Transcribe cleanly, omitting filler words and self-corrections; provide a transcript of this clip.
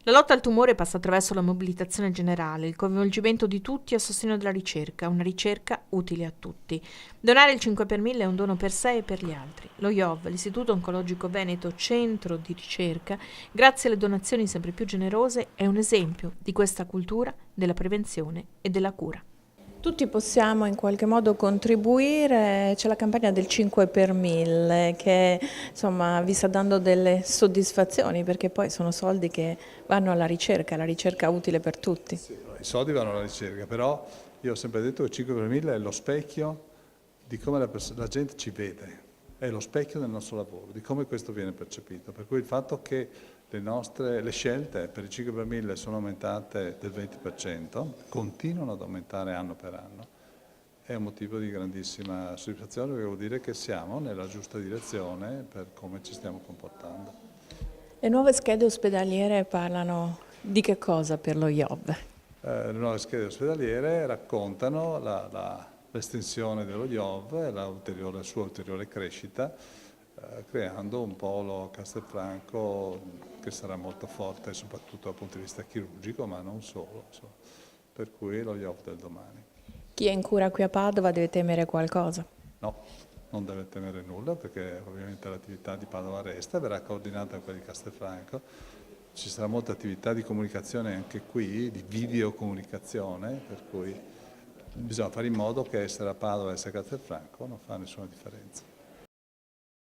La lotta al tumore passa attraverso la mobilitazione generale, il coinvolgimento di tutti a sostegno della ricerca, una ricerca utile a tutti. Donare il 5 per 1000 è un dono per sé e per gli altri. Lo IOV, l'Istituto Oncologico Veneto, centro di ricerca, grazie alle donazioni sempre più generose, è un esempio di questa cultura della prevenzione e della cura. Tutti possiamo in qualche modo contribuire, c'è la campagna del 5 per 1000 che insomma, vi sta dando delle soddisfazioni perché poi sono soldi che vanno alla ricerca, la ricerca utile per tutti. Sì, i soldi vanno alla ricerca, però io ho sempre detto che 5 per 1000 è lo specchio di come la gente ci vede, è lo specchio del nostro lavoro, di come questo viene percepito. Per cui il fatto che le scelte per il 5 per 1000 sono aumentate del 20%, continuano ad aumentare anno per anno, è un motivo di grandissima soddisfazione perché vuol dire che siamo nella giusta direzione per come ci stiamo comportando. Le nuove schede ospedaliere parlano di che cosa per lo IOV? Le nuove schede ospedaliere raccontano l'estensione dello IOV e la sua ulteriore crescita, creando un polo a Castelfranco che sarà molto forte soprattutto dal punto di vista chirurgico, ma non solo, insomma. Per cui lo IOV del domani. Chi è in cura qui a Padova deve temere qualcosa? No, non deve temere nulla perché ovviamente l'attività di Padova resta, verrà coordinata con quella di Castelfranco. Ci sarà molta attività di comunicazione anche qui, di videocomunicazione, per cui bisogna fare in modo che essere a Padova e essere a Castelfranco non fa nessuna differenza.